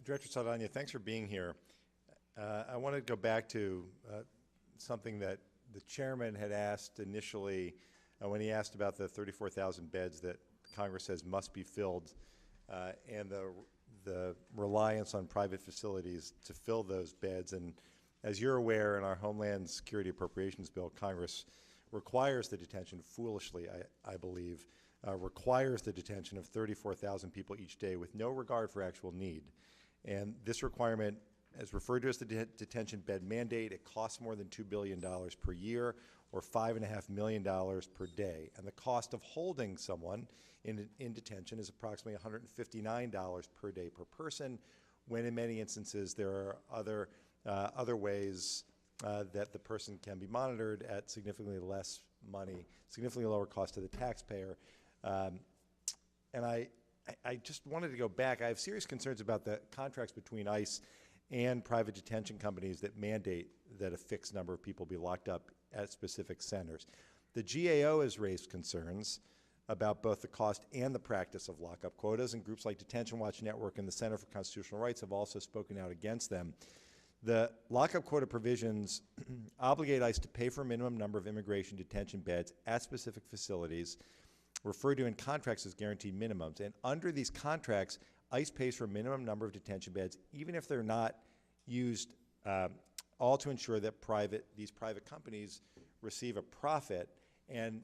Director Saldana, thanks for being here. I want to go back to something that the chairman had asked initially when he asked about the 34,000 beds that Congress says must be filled and the reliance on private facilities to fill those beds. And as you're aware, in our Homeland Security Appropriations Bill, Congress requires the detention, foolishly, I believe, requires the detention of 34,000 people each day with no regard for actual need. And this requirement is referred to as the detention bed mandate. It costs more than $2 billion per year, or $5.5 million per day. And the cost of holding someone in detention is approximately $159 per day per person, when in many instances there are other ways that the person can be monitored at significantly less money, significantly lower cost to the taxpayer. And I just wanted to go back. I have serious concerns about the contracts between ICE and private detention companies that mandate that a fixed number of people be locked up at specific centers. The GAO has raised concerns about both the cost and the practice of lockup quotas, and groups like Detention Watch Network and the Center for Constitutional Rights have also spoken out against them. The lockup quota provisions obligate ICE to pay for a minimum number of immigration detention beds at specific facilities, referred to in contracts as guaranteed minimums. And under these contracts, ICE pays for a minimum number of detention beds, even if they're not used, all to ensure that these private companies receive a profit. And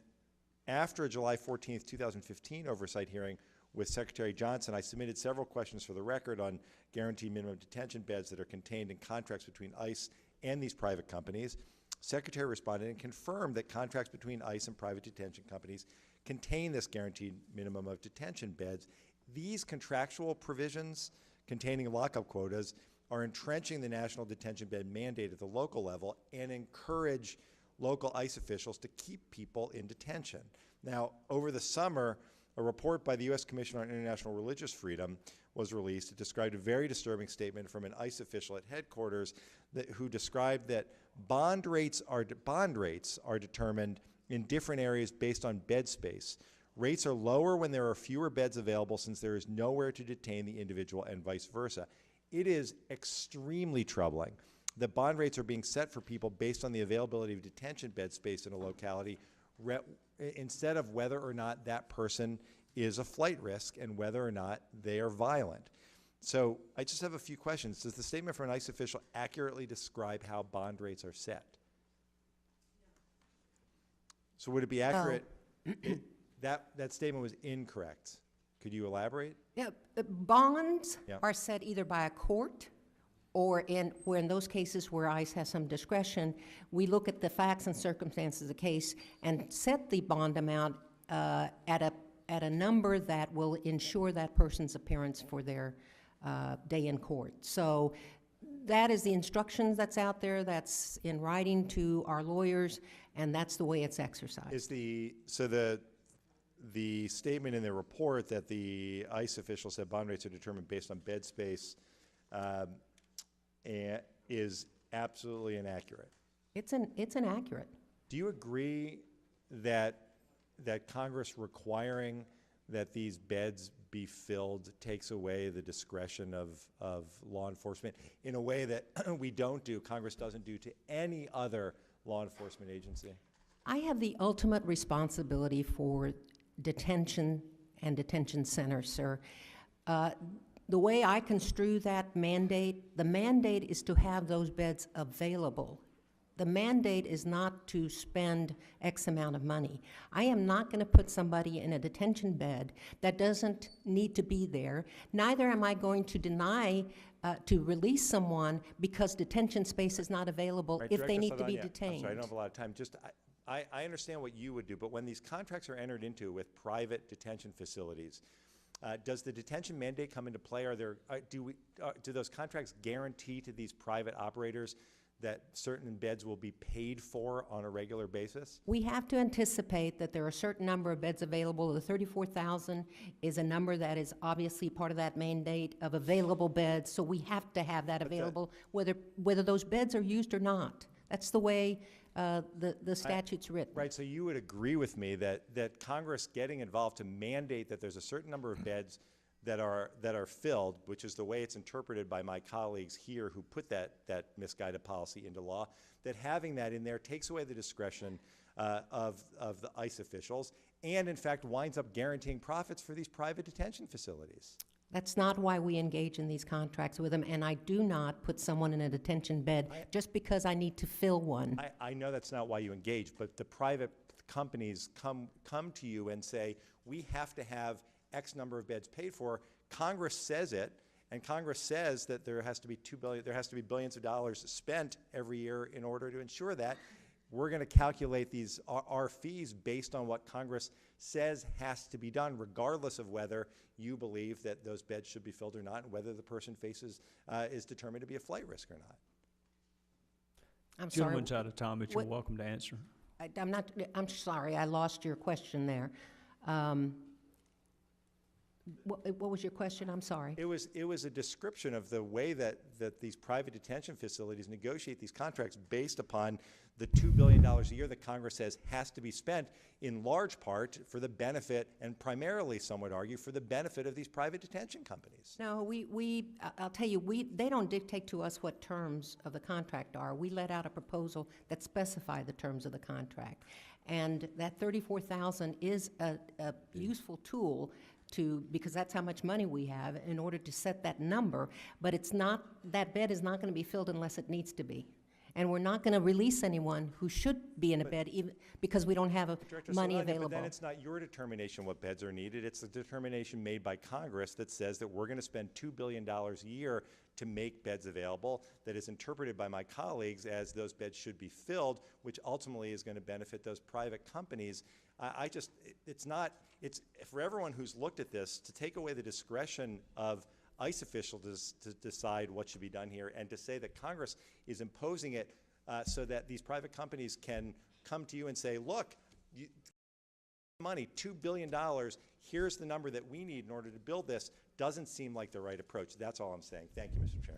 after a July 14th, 2015 oversight hearing with Secretary Johnson, I submitted several questions for the record on guaranteed minimum detention beds that are contained in contracts between ICE and these private companies. Secretary responded and confirmed that contracts between ICE and private detention companies contain this guaranteed minimum of detention beds. These contractual provisions containing lockup quotas are entrenching the national detention bed mandate at the local level and encourage local ICE officials to keep people in detention. Now, over the summer, a report by the U.S. Commission on International Religious Freedom was released. It described a very disturbing statement from an ICE official at headquarters who described that bond rates are determined in different areas based on bed space. Rates are lower when there are fewer beds available, since there is nowhere to detain the individual, and vice versa. It is extremely troubling that bond rates are being set for people based on the availability of detention bed space in a locality instead of whether or not that person is a flight risk and whether or not they are violent. So I just have a few questions. Does the statement from an ICE official accurately describe how bond rates are set? So would it be accurate? That statement was incorrect. Could you elaborate? Yeah, bonds are set either by a court or in those cases where ICE has some discretion, we look at the facts and circumstances of the case and set the bond amount at a number that will ensure that person's appearance for their day in court. So that is the instructions that's out there, that's in writing to our lawyers, and that's the way it's exercised. The statement in the report that the ICE official said bond rates are determined based on bed space is absolutely inaccurate. It's inaccurate. Do you agree that Congress requiring that these beds be filled takes away the discretion of law enforcement in a way that Congress doesn't do to any other law enforcement agency? I have the ultimate responsibility for detention and detention centers, sir. The way I construe that mandate, the mandate is to have those beds available. The mandate is not to spend X amount of money. I am not going to put somebody in a detention bed that doesn't need to be there. Neither am I going to deny to release someone because detention space is not available if they need to be detained. I'm sorry, I don't have a lot of time. I understand what you would do, but when these contracts are entered into with private detention facilities, does the detention mandate come into play? Do those contracts guarantee to these private operators that certain beds will be paid for on a regular basis? We have to anticipate that there are a certain number of beds available. The 34,000 is a number that is obviously part of that mandate of available beds, so we have to have that available, whether those beds are used or not. That's the way the statute's written. Right, so you would agree with me that Congress getting involved to mandate that there's a certain number of beds that are filled, which is the way it's interpreted by my colleagues here who put that misguided policy into law, that having that in there takes away the discretion of the ICE officials and, in fact, winds up guaranteeing profits for these private detention facilities. That's not why we engage in these contracts with them, and I do not put someone in a detention bed just because I need to fill one. I know that's not why you engage, but the private companies come to you and say, we have to have X number of beds paid for. Congress says it, and Congress says that there has to be billions of dollars spent every year in order to ensure that. We're going to calculate our fees based on what Congress says has to be done, regardless of whether you believe that those beds should be filled or not, and whether the person is determined to be a flight risk or not. I'm sorry. Gentleman's out of time, but you're welcome to answer. I'm sorry, I lost your question there. What was your question? I'm sorry. It was a description of the way that these private detention facilities negotiate these contracts based upon the $2 billion a year that Congress says has to be spent, in large part for the benefit, and primarily, some would argue, for the benefit of these private detention companies. No, I'll tell you, they don't dictate to us what terms of the contract are. We let out a proposal that specify the terms of the contract. And that $34,000 is a useful tool because that's how much money we have in order to set that number, but that bed is not going to be filled unless it needs to be. And we're not going to release anyone who should be in a bed even because we don't have money available. But then it's not your determination what beds are needed. It's the determination made by Congress that says that we're going to spend $2 billion a year to make beds available, that is interpreted by my colleagues as those beds should be filled, which ultimately is going to benefit those private companies. It's for everyone who's looked at this, to take away the discretion of ICE officials to decide what should be done here, and to say that Congress is imposing it so that these private companies can come to you and say, look, money, $2 billion, here's the number that we need in order to build this, doesn't seem like the right approach. That's all I'm saying. Thank you, Mr. Chairman.